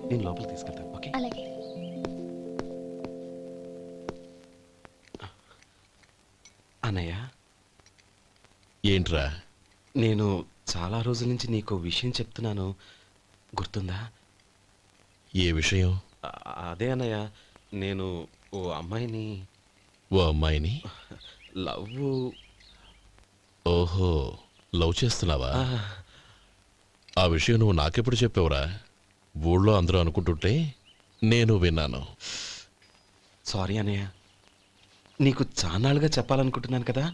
నేను లోపలికి తీసుకెళ్తాను. ఓకే అలాగే. అన్నయ్య, ఏంట్రా? నేను చాలా రోజుల నుంచి నీకు విషయం చెప్తున్నాను, గుర్తుందా? ఏ విషయం? అదే అన్నయ్య, నేను ఓ అమ్మాయిని ఓ అమ్మాయిని లవ్. ఓహో, లవ్ చేస్తున్నావా? ఆ విషయం నువ్వు నాకెప్పుడు చెప్పావురా? ఊళ్ళో అందరూ అనుకుంటుంటే నేను విన్నాను. సారీ అన్నయ్య, నీకు చాన్నాళ్ళుగా చెప్పాలనుకుంటున్నాను కదా,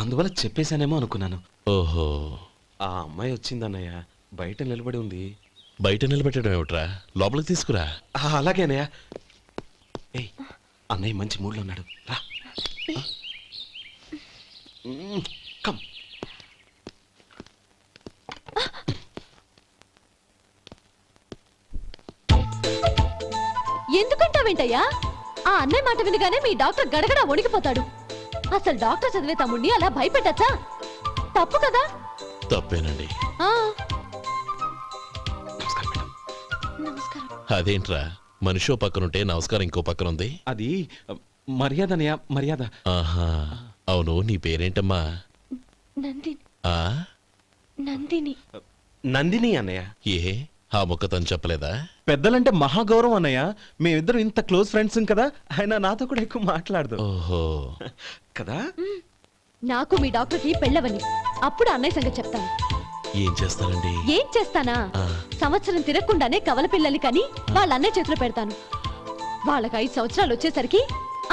అందువల్ల చెప్పేశానేమో అనుకున్నాను. ఓహో, ఆ అమ్మాయి వచ్చిందన్నయ్య, బయట నిలబడి ఉంది. బయట నిలబెట్టడం ఏమిట్రా? లోపలికి తీసుకురా. అలాగే అన్నయ్య. ఏయ్, అన్నయ్య మంచి మూడ్లో ఉన్నాడు, రా. కమ్. ఎందుకంటావేంటయ్యా? ఆ అన్నయ్య మాట వినగానే మీ డాక్టర్ గడగడ వణికిపోతాడు. అసలు డాక్టర్ చదివే తమ్ముడిని అలా భయపెట్టచ్చా? తప్పు కదా? తప్పేనండి. నమస్కారం. అదేంట్రా, మనిషో పక్కనుంటే నమస్కారం ఇంకో పక్కన ఉంది? అది మర్యాద అన్నయ్య, మర్యాద. ఆహా, అవును, నీ పేరేంటమ్మా? నందిని. ఆ నందిని. నందిని అన్నయ్య. ఏ, ఆ మొక్క తను చెప్పలేదా? పెద్దలంటే మహాగౌరవం అన్నయ్య, మేమిద్దరం ఇంత క్లోజ్ ఫ్రెండ్స్ కదా, ఆయన నాతో కూడా ఎక్కువ మాట్లాడదు. ఓహో కదా. నాకు మీ డాక్టర్కి పెళ్ళవని, అప్పుడు అన్నయ్య సంగతి చెప్తాను. ఏం చేస్తారండి? ఏం చేస్తానా? సంవత్సరం తిరగకుండానే కవల పిల్లల్ని కని వాళ్ళ అన్నయ్య చేతిలో పెడతాను. వాళ్ళకి 5 సంవత్సరాలు వచ్చేసరికి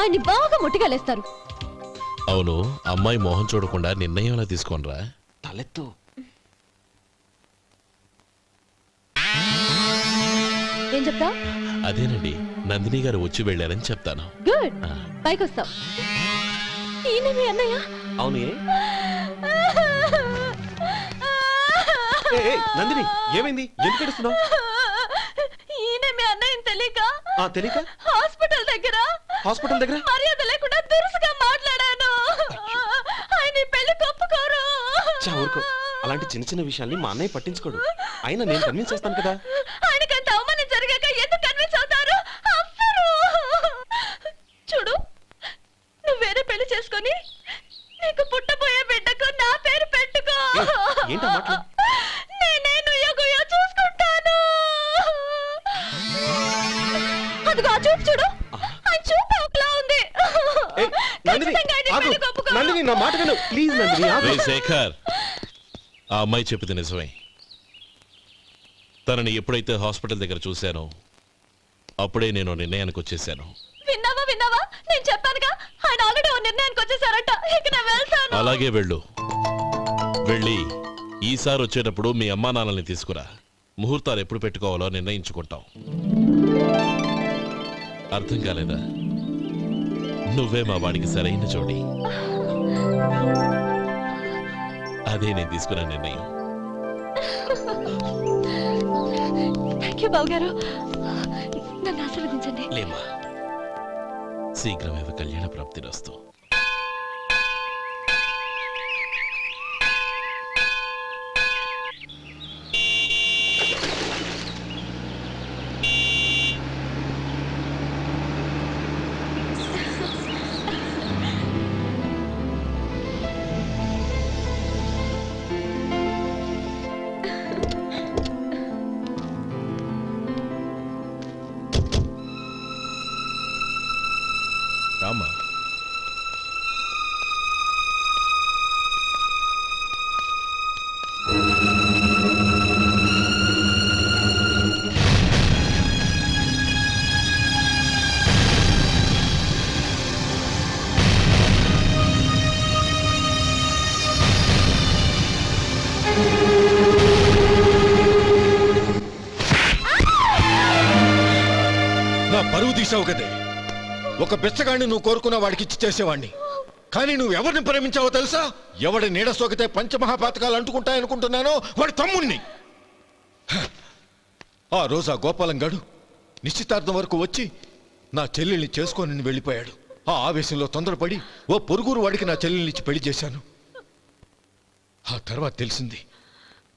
ఆయన్ని బాగా ముట్టిగలేస్తారు. అవును, అమ్మాయి మోహం చూడకుండా నిర్ణయం ఎలా తీసుకోనరా? తలెత్తు. ఏం చెప్తా? అదేనండి, నందిని గారు వచ్చి వెళ్ళారని చెప్తాను. గుడ్, పైకొస్తావు. ఈయన మీ అన్నయ్య? అవును. నందిని, ఏమైంది? ఎందుకు ఏడుస్తున్నావు? ఈయన మీ అన్నయ్యని తెలియక తెలియక హాస్పిటల్ దగ్గర మర్యాద లేకుండా దురుసుగా మాట్లాడాను. ఆయన ఈ పెళ్లి ఒప్పుకోరు. ఊరుకో, అలాంటి చిన్న చిన్న విషయాల్ని మా అన్నయ్య పట్టించుకోడు. అయినా నేను కన్విన్స్ చేస్తాను కదా. ఆయనకంత అవమానం జరిగాక ఎందుకు కన్విన్స్ అవుతారు? చూడు, నువ్వు వేరే పెళ్లి చేసుకొని నీకు పుట్టబోయే బిడ్డకు నా పేరు పెట్టుకో. ఏంటో మాట్లాడు. నేనే నుయ్యగుయ్య చూసుకుంటాను. అదిగో ఆ చూపు చూడు, ఆ చూపు ఒకలా ఉంది. నందిని, నా మాట విను ప్లీజ్. నందిని, శేఖర్, ఆ అమ్మాయి చెప్పింది నిజమే. తనని ఎప్పుడైతే హాస్పిటల్ దగ్గర చూశానో అప్పుడే నేను నిర్ణయానికి వచ్చేసాను. విన్నావా? నేను చెప్పానుగా, ఆయన ఆల్రెడీ ఓ నిర్ణయానికి వచ్చేసారట. ఇక నేను వెళ్తాను. అలాగే వెళ్ళు. వెళ్ళి ఈసారి వచ్చేటప్పుడు మీ అమ్మా నాన్నల్ని తీసుకురా. ముహూర్తాలు ఎప్పుడు పెట్టుకోవాలో నిర్ణయించుకుంటాం. అర్థం కాలేదా? నువ్వే మా వాడికి సరైన జోడి. అదే నేను తీసుకున్న నిర్ణయం. థాంక్యూ బావగారు, నన్ను ఆశీర్వదించండి. లేమా, శీఘ్రమేవ కళ్యాణ ప్రాప్తి రస్తు. రామా, నా పరువు తీసావు కదే. ఒక బిచ్చగాడిని నువ్వు కోరుకున్న వాడికి ఇచ్చి చేసేవాడిని. కానీ నువ్వు ఎవరిని ప్రేమించావో తెలుసా? ఎవడి నీడ సోకితే పంచమహాపాతకాలు అంటుకుంటాయనుకుంటున్నానో వాడి తమ్ముణ్ణి. ఆ రోజు ఆ గోపాలం గాడు నిశ్చితార్థం వరకు వచ్చి నా చెల్లెల్ని చేసుకొని వెళ్ళిపోయాడు. ఆ ఆవేశంలో తొందరపడి ఓ పొరుగురు వాడికి నా చెల్లెల్ని ఇచ్చి పెళ్లి చేశాను. ఆ తర్వాత తెలిసింది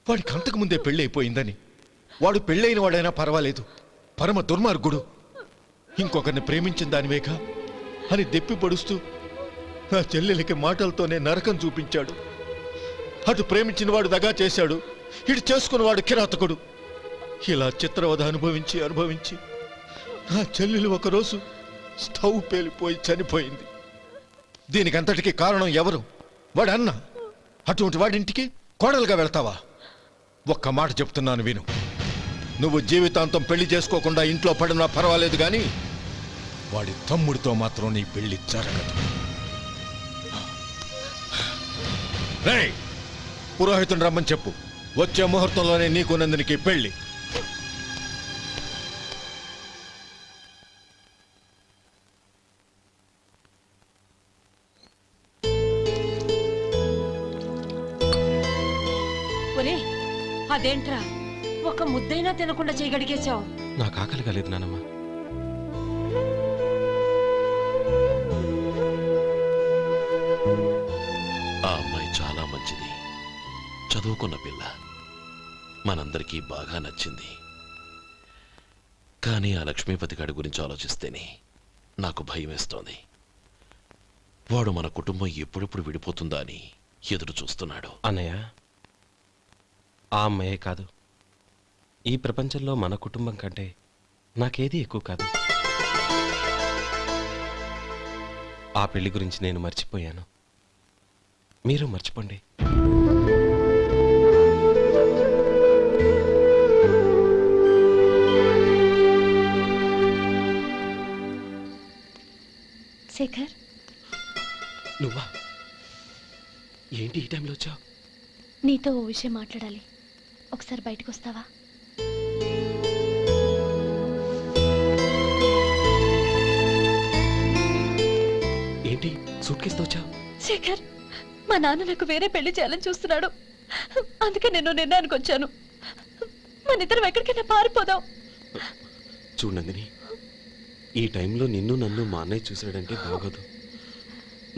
వాడికి అంతకు ముందే పెళ్లి అయిపోయిందని. వాడు పెళ్ళైన వాడైనా పర్వాలేదు, పరమ దుర్మార్గుడు. ఇంకొకరిని ప్రేమించిన దానివేగా అని దెప్పి పొడుస్తూ నా చెల్లెలికి మాటలతోనే నరకం చూపించాడు. అటు ప్రేమించిన వాడు దగా చేశాడు, ఇటు చేసుకున్నవాడు కిరాతకుడు. ఇలా చిత్రవధ అనుభవించి అనుభవించి నా చెల్లెలు ఒకరోజు స్టవ్ పేలిపోయి చనిపోయింది. దీనికంతటికి కారణం ఎవరు? వాడు అన్న. అటువంటి వాడింటికి కోడలుగా వెళ్తావా? ఒక్క మాట చెప్తున్నాను విను. నువ్వు జీవితాంతం పెళ్లి చేసుకోకుండా ఇంట్లో పడినా పర్వాలేదు కానీ వాడి తమ్ముడితో మాత్రం నీ పెళ్లి జరగదు. రేయ్, పురోహితుని రమ్మని చెప్పు. వచ్చే ముహూర్తంలోనే నీకు నందినికి పెళ్లి. ఒరే, అదేంట్రా ఒక ముద్దైనా తినకుండా చేయగడిగేశావు? నాకు ఆకలి కాలేదు నానమ్మ. ఆ అమ్మాయి చాలా మంచిది, చదువుకున్న పిల్ల, మనందరికీ బాగా నచ్చింది. కానీ ఆ లక్ష్మీపతి గారి గురించి ఆలోచిస్తేనే నాకు భయం వేస్తోంది. వాడు మన కుటుంబం ఎప్పుడెప్పుడు విడిపోతుందా అని ఎదురు చూస్తున్నాడు. అన్నయ్య, ఆ అమ్మాయే కాదు, ఈ ప్రపంచంలో మన కుటుంబం కంటే నాకేది ఎక్కువ కాదు. ఆ పెళ్లి గురించి నేను మర్చిపోయాను, మీరు మర్చిపోండి. శేఖర్, నువ్వా? ఏంటి ఈ టైంలో వచ్చావు? నీతో ఓ విషయం మాట్లాడాలి. ఒకసారి బయటకు వస్తావా? ఏంటి సూట్ కేసుతో వచ్చావు? శేఖర్, మా నాన్న నాకు వేరే పెళ్లి చేయాలని చూస్తున్నాడు. అందుకే నేను నిర్ణయానికి వచ్చాను. మన ఇద్దరం ఎక్కడికైనా పారిపోదాం. చూడు నందిని, ఈ టైంలో నిన్ను నన్ను మా అన్నయ్య చూశాడంటే బాగోదు.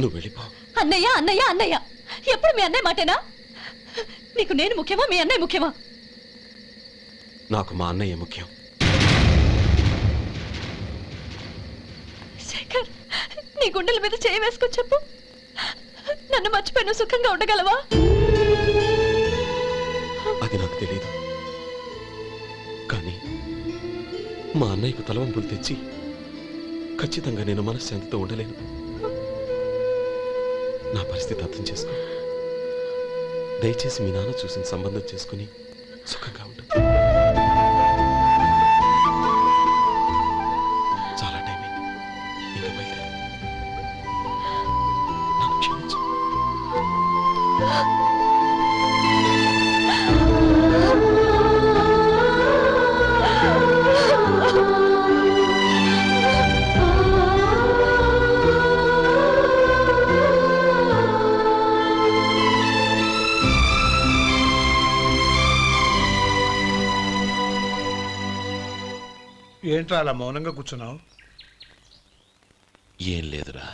నువ్వు వెళ్ళిపో. అన్నయ్య అన్నయ్య అన్నయ్య, ఎప్పుడు మీ అన్నయ్య మాటేనా? నీకు నేను ముఖ్యమా, మీ అన్నయ్య ముఖ్యమా? నాకు మా అన్నయ్య ముఖ్యం. శేఖర్, నీ గుండెల మీద చేయి వేసుకొని చెప్పు, నన్ను మర్చిపోయిన సుఖంగా ఉండగలవా? అది నాకు తెలియదు, కానీ మా అన్నయ్యకు తలవంపులు తెచ్చి ఖచ్చితంగా నేను మనశ్శాంతితో ఉండలేను. నా పరిస్థితి అర్థం చేసుకో. దయచేసి మీ నాన్న చూసిన సంబంధం చేసుకుని సుఖంగా ఉండు. చాలా టైం అయింది, ఇంకా బయలుదేరు. నన్ను క్షమించు. ఏంట్రా అలా మౌనంగా కూర్చున్నావు? ఏం లేదురా,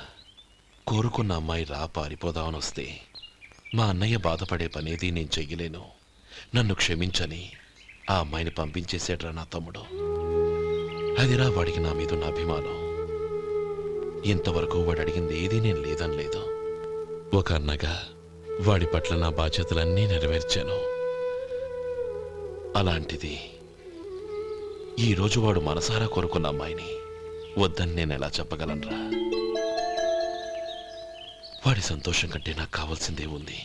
కోరుకున్న అమ్మాయి రా పారిపోదామని వస్తే మా అన్నయ్య బాధపడే పనేది నేను చెయ్యలేను, నన్ను క్షమించని ఆ అమ్మాయిని పంపించేసాడ్రా నా తమ్ముడు. అదిరా వాడికి నా మీద ఉన్న అభిమానం. ఇంతవరకు వాడు అడిగింది ఏదీ నేను లేదని లేదు. ఒక అన్నగా వాడి పట్ల నా బాధ్యతలన్నీ నెరవేర్చాను. అలాంటిది ఈరోజు వాడు మనసారా కోరుకున్న అమ్మాయిని వద్దని నేను ఎలా చెప్పగలనురా? వాడి సంతోషం కంటే నాకు కావాల్సిందే ఉంది.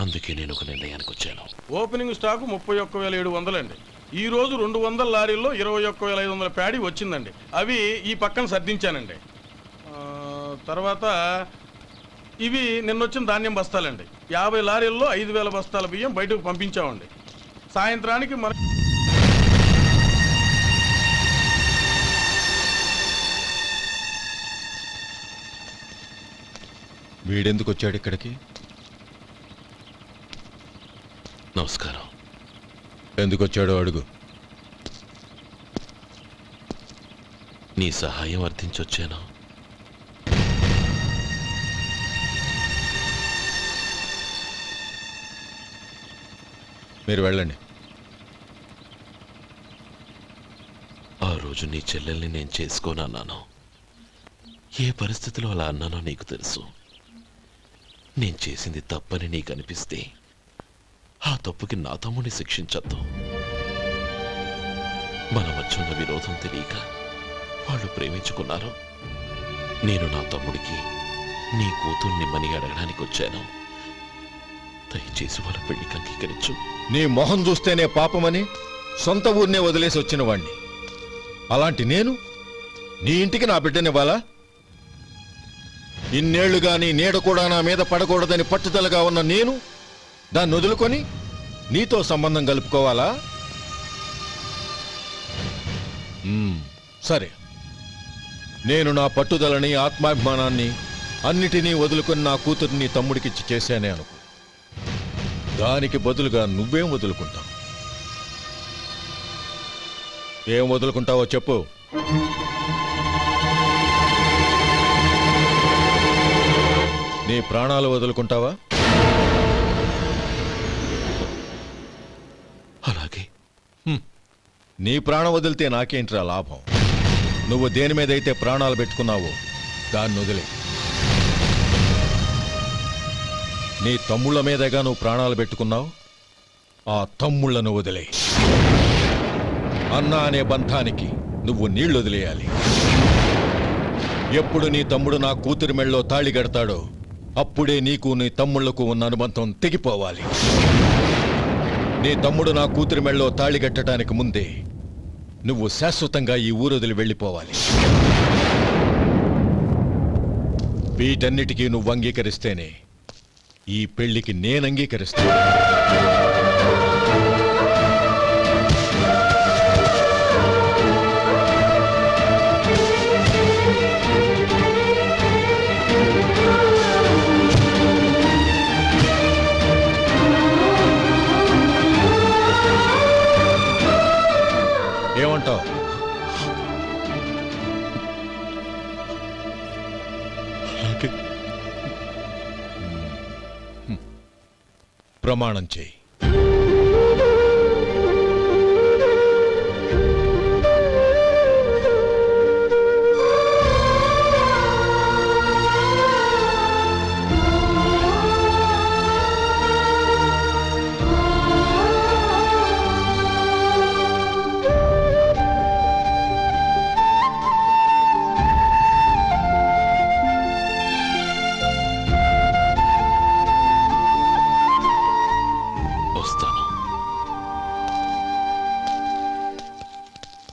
అందుకే నేను ఒక నిర్ణయానికి వచ్చాను. ఓపెనింగ్ స్టాకు 31,700 అండి. ఈ రోజు 200 లారీల్లో 21,500 ప్యాడీ వచ్చిందండి. అవి ఈ పక్కన సర్దించానండి. తర్వాత ఇవి నిన్నొచ్చిన ధాన్యం బస్తాలండి. 50 లారీల్లో 5,000 బస్తాల బియ్యం బయటకు పంపించామండి. సాయంత్రానికి మన వీడెందుకు వచ్చాడు ఇక్కడికి? నమస్కారం. ఎందుకు వచ్చాడో అడుగు. నీ సహాయం అర్థించొచ్చాను. మీరు వెళ్ళండి. రోజు నీ చెల్లెల్ని నేను చేసుకోనన్నాను. ఏ పరిస్థితిలో అలా అన్నానో నీకు తెలుసు. నేను చేసింది తప్పని నీకు అనిపిస్తే ఆ తప్పుకి నా తమ్ముడిని శిక్షించద్దు. మన మధ్య ఉన్న విరోధం తెలియక వాళ్ళు ప్రేమించుకున్నారు. నేను నా తమ్ముడికి నీ కూతుర్ని మని అడగడానికి వచ్చాను. దయచేసి వాళ్ళ పెళ్లికి అంగీకరించు. నీ మొహం చూస్తేనే పాపమని సొంత ఊరినే వదిలేసి వచ్చిన వాణ్ణి. అలాంటి నేను నీ ఇంటికి నా బిడ్డనివ్వాలా? ఇన్నేళ్లుగా నీ నీడ కూడా నా మీద పడకూడదని పట్టుదలగా ఉన్న నేను దాన్ని వదులుకొని నీతో సంబంధం కలుపుకోవాలా? సరే, నేను నా పట్టుదలని, ఆత్మాభిమానాన్ని అన్నిటినీ వదులుకొని నా కూతుర్ని తమ్ముడికిచ్చి చేశానే అనుకో. దానికి బదులుగా నువ్వేం వదులుకుంటావు? ఏం వదులుకుంటావో చెప్పు. నీ ప్రాణాలు వదులుకుంటావా? అలాగే. నీ ప్రాణం వదిలితే నాకేంట్రా లాభం? నువ్వు దేని మీదైతే ప్రాణాలు పెట్టుకున్నావో దాన్ని వదిలే. నీ తమ్ముళ్ళ మీదగా నువ్వు ప్రాణాలు పెట్టుకున్నావు, ఆ తమ్ముళ్లను వదిలే. అన్న అనే బంధానికి నువ్వు నీళ్లు వదిలేయాలి. ఎప్పుడు నీ తమ్ముడు నా కూతురి మెళ్ళలో తాళి కడతాడో అప్పుడే నీకు నీ తమ్ముళ్లకు ఉన్న అనుబంధం తెగిపోవాలి. నీ తమ్ముడు నా కూతురి మెళ్ళలో తాళి కట్టడానికి ముందే నువ్వు శాశ్వతంగా ఈ ఊరొదిలి వెళ్ళిపోవాలి. వీటన్నిటికీ నువ్వు అంగీకరిస్తేనే ఈ పెళ్లికి నేను అంగీకరిస్తాను. ఏమంటావు? ప్రమాణం చేయి.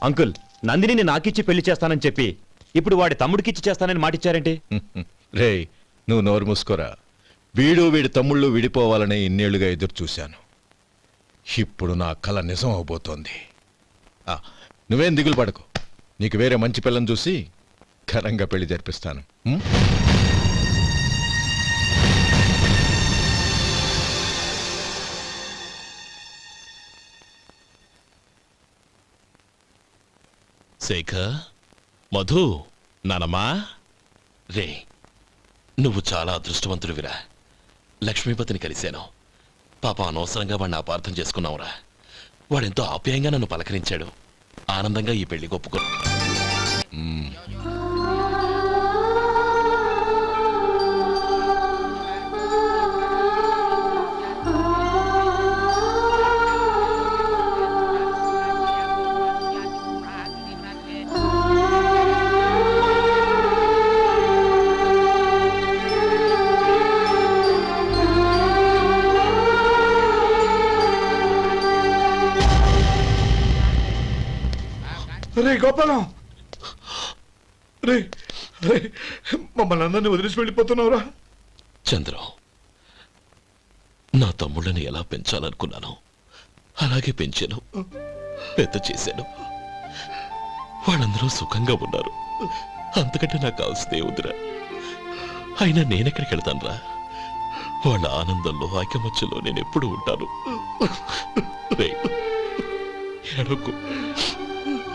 అంకుల్, నందినిని నాకిచ్చి పెళ్లి చేస్తానని చెప్పి ఇప్పుడు వాడి తమ్ముడికిచ్చి చేస్తానని మాటిచ్చారేంటి? రేయ్, నువ్వు నోరు మూసుకోరా. వీడి తమ్ముళ్ళు విడిపోవాలని ఇన్నేళ్లుగా ఎదురు చూశాను. ఇప్పుడు నా కల నిజం అవబోతోంది. నువ్వేం దిగులు పడకు. నీకు వేరే మంచి పిల్లని చూసి ఘనంగా పెళ్లి జరిపిస్తాను. శేఖర్, మధు, నానమ్మా, రే, నువ్వు చాలా అదృష్టవంతుడివిరా. లక్ష్మీపతిని కలిశాను. పాప అనవసరంగా వాడిని అపార్థం చేసుకున్నావురా. వాడెంతో ఆప్యాయంగా నన్ను పలకరించాడు. ఆనందంగా ఈ పెళ్లి ఒప్పుకో. రే గోపాలం, రే రే, మమ్మల్ని అందరినీ వదిలేసి వెళ్ళిపోతున్నావురా? చంద్రం, నా తమ్ముళ్ళని ఎలా పెంచాలనుకున్నాను అలాగే పెంచాను, పెద్ద చేశాను. వాళ్ళందరూ సుఖంగా ఉన్నారు. అంతకంటే నాకు కావాల్సిందే వద్దురా. అయినా నేనెక్కడికి వెళ్తానురా? వాళ్ళ ఆనందంలో, ఐకమత్యంలో నేను ఎప్పుడు ఉంటాను. ఏడవకు.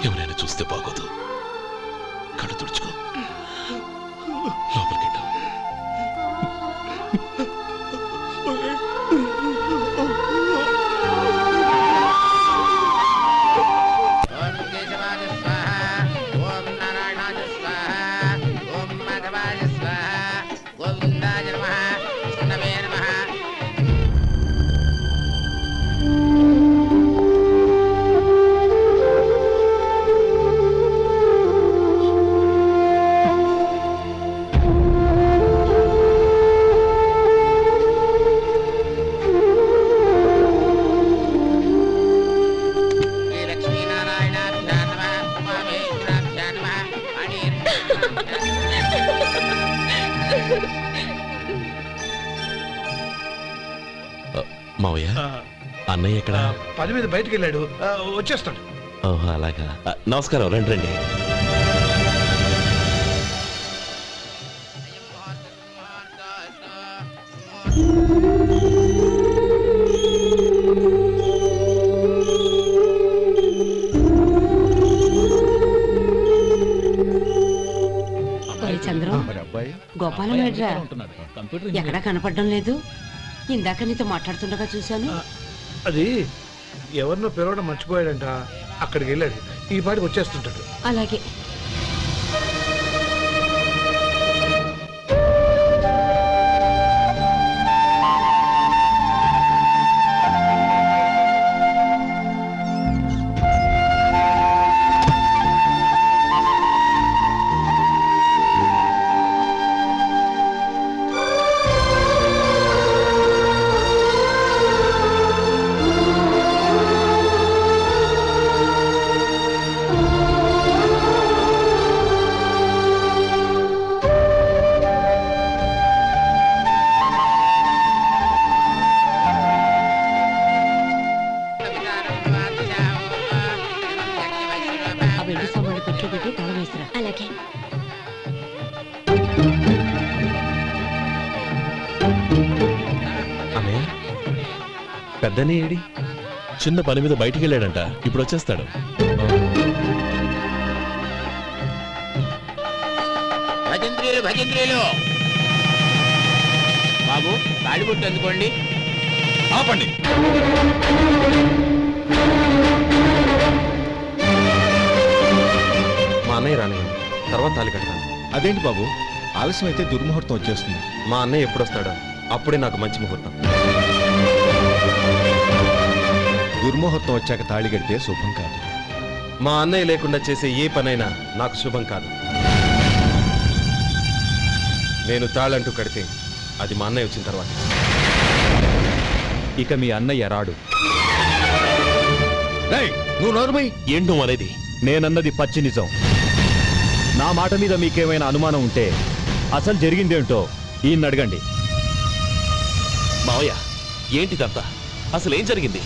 ఎవరైనా చూస్తే బాగోదు. కళ్ళు తుడుచుకో. లోపలికి అన్నయ్య ఎక్కడ పని మీద బయటికి వెళ్ళాడు వచ్చేస్తాడు. ఓహో అలాగా నమస్కారం రండి రండి. ఒరే చంద్రం, గోపాలం ఏడ్రా ఎక్కడా కనపడడం లేదు. ఇందాక నీతో మాట్లాడుతుండగా చూశాను. అది ఎవరినో పిలవడం మర్చిపోయాడంట, అక్కడికి వెళ్ళాడు. ఈ పాటికి వచ్చేస్తుంటాడు. అలాగే. ఆ వెండి సామాన్లు పెట్టి పెట్టి తాళం వేసిరా. అలాగే. అన్నయ్య పెద్దనే ఏడి? చిన్న పని మీద బయటికి వెళ్ళాడంట, ఇప్పుడు వచ్చేస్తాడు. భజంత్రీలు భజంత్రీలు బాబు తాడిబొట్టు అందుకోండి. ఆపండి. మా అన్నయ్య రానివ్వండి, తర్వాత తాళి కడతాను. అదేంటి బాబు, ఆలస్యం అయితే దుర్ముహూర్తం వచ్చేస్తుంది. మా అన్నయ్య ఎప్పుడు వస్తాడో అప్పుడే నాకు మంచి ముహూర్తం. దుర్ముహూర్తం వచ్చాక తాళి కడితే శుభం కాదు. మా అన్నయ్య లేకుండా చేసే ఏ పనైనా నాకు శుభం కాదు. నేను తాళంటూ కడితే అది మా అన్నయ్య వచ్చిన తర్వాత. ఇక మీ అన్నయ్య రాడు. రేయ్, నువ్వు నోరుమై. ఏంటో అనేది నేనన్నది పచ్చి నిజం. నా మాట మీద మీకేమైనా అనుమానం ఉంటే అసలు జరిగిందేంటో ఈయన్ని అడగండి. మావయ్య ఏంటిదంతా, అసలు ఏం జరిగింది?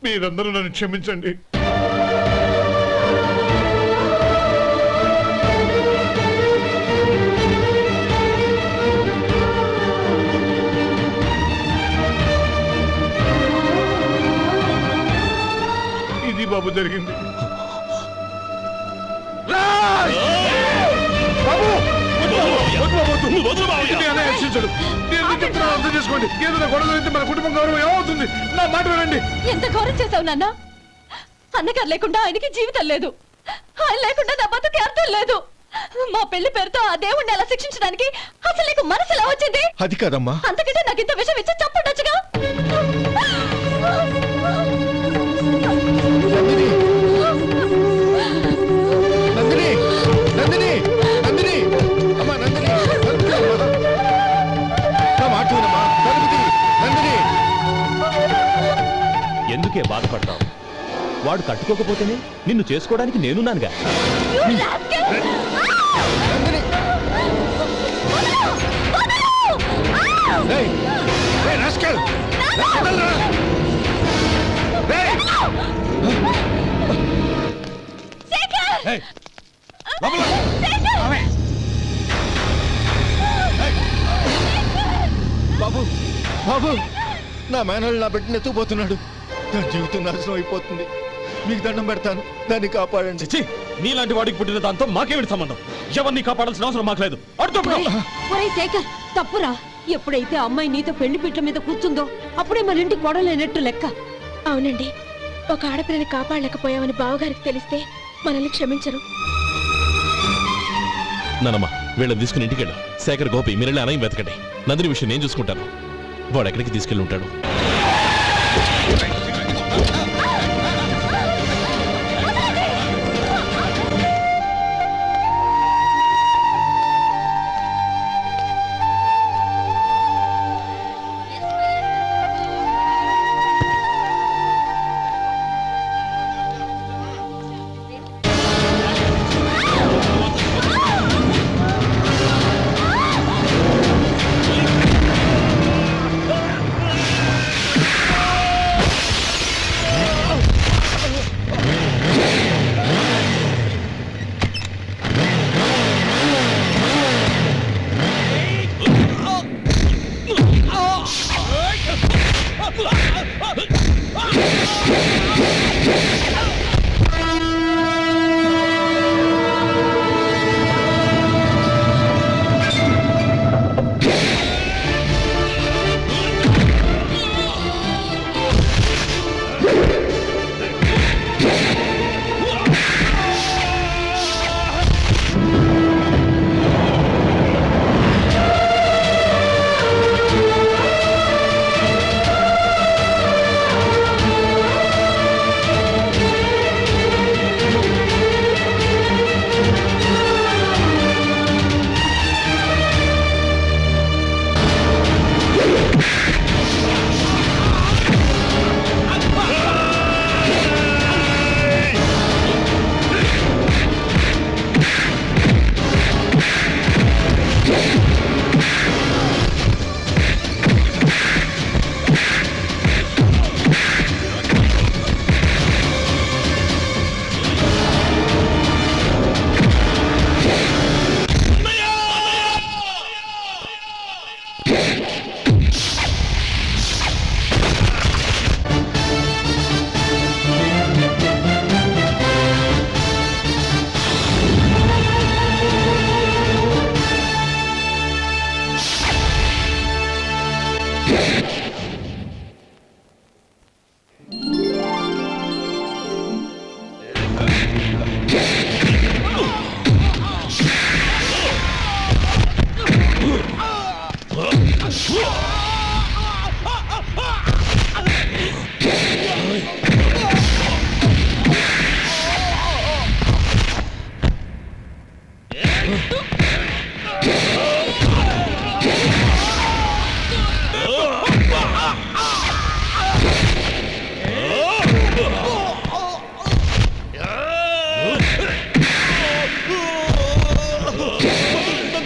మీరందరూ నన్ను క్షమించండి. ఇది బాబు జరిగింది. బాబు! వద్దు బాబు, వద్దు. ఇది మీ అన్నయ్య రక్షించడు. నేను ఎందుకు చెప్తున్నానో అర్థం చేసుకోండి. ఏదైనా గొడవ జరిగితే మన కుటుంబం గౌరవం ఏమవుతుంది? నా మాట వినండి. ఎంత ఘోరం చేసావు నాన్న. అన్నగారు లేకుండా ఆయనకి జీవితం లేదు, ఆయన లేకుండా నా బతుకి అర్థం లేదు. మా పెళ్లి పేరుతో ఆ దేవుణ్ణి అలా శిక్షించడానికి అసలు నీకు మనసు ఎలా వచ్చింది? అది కాదమ్మా. అంతకంటే నాకు ఇంత విషయం ఇచ్చి చంపడొచ్చుగా. నందిని, నందిని, నందిని, అమ్మా నందిని, తలుపు తీ అమ్మా. నా మాట వినమ్మా, తలుపు తీ, నందిని. ఎందుకే బాధపడతావు? వాడు కట్టుకోకపోతేనే నిన్ను చేసుకోవడానికి నేనున్నానుగా. You rascal! నందిని. రేయ్, రేయ్ రాస్కెల్. వదలరా. రేయ్. రేయ్, లోపల. బాబు, బాబు, నా మేనల్ని నా బిడ్డను ఎత్తుకుపోతున్నాడు. నా జీవితం నాశనం అయిపోతుంది. మీకు దండం పెడతాను, దాన్ని కాపాడండి. చిచి, నీలాంటి వాడికి పుట్టిన దాంతో మాకేమిటి సంబంధం? ఎవరిని కాపాడాల్సిన అవసరం మాకు లేదు. ఒరేయ్ శేఖర్, తప్పురా. ఎప్పుడైతే అమ్మాయి నీతో పెళ్లి పీటల మీద కూర్చుందో అప్పుడే మన ఇంటి కొడలేనట్టు లెక్క. అవునండి, ఒక ఆడపిల్లని కాపాడలేకపోయామని బావగారికి తెలిస్తే మనల్ని క్షమించరు. నానమ్మ వీళ్ళని తీసుకుని ఇంటికి వెళ్ళు. శేఖర్, గోపి మీరెళ్ళి అన్నయ్య వెతకండి. నందిని విషయం నేను చూసుకుంటాను. వాడు ఎక్కడికి తీసుకెళ్ళి ఉంటాడు.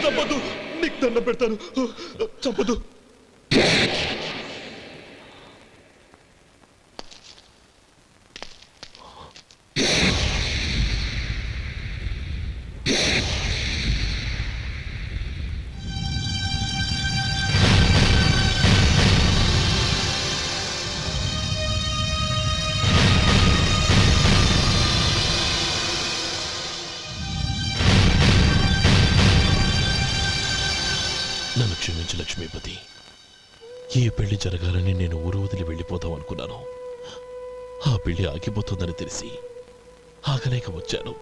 చంపదు, నీకు దండ పెడతాను, చంపదు. నన్ను క్షమించు లక్ష్మీపతి. ఈ పెళ్లి జరగాలని నేను ఊరు వదిలి వెళ్ళిపోతాం అనుకున్నాను. ఆ పెళ్లి ఆగిపోతుందని తెలిసి ఆగలేక వచ్చాను.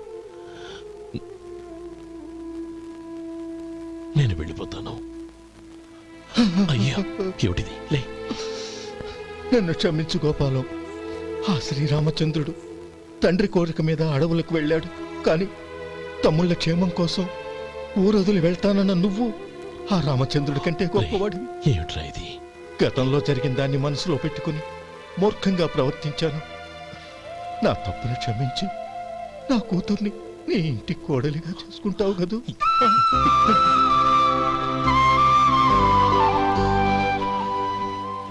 నేను వెళ్ళిపోతాను. అయ్యా, ఏమిటిది? లే. నన్ను క్షమించు గోపాలం. ఆ శ్రీరామచంద్రుడు తండ్రి కోరిక మీద అడవులకు వెళ్ళాడు. కానీ తమ్ముళ్ళ క్షేమం కోసం ఊరొదిలి వెళ్తానన్న నువ్వు ఆ రామచంద్రుడి కంటే గొప్పవాడివి. ఏమిట్రా ఇది? గతంలో జరిగిన దాన్ని మనసులో పెట్టుకుని మూర్ఖంగా ప్రవర్తించాను. నా తప్పును క్షమించి నా కూతుర్ని నీ ఇంటి కోడలిగా చేసుకుంటావు కదూ?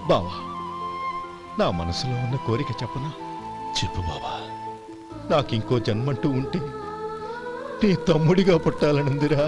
బావా, నా మనసులో ఉన్న కోరిక చెప్పనా? చెప్పు బావా. నాకింకో జన్మంటూ ఉంటే నీ తమ్ముడిగా పుట్టాలనుందిరా.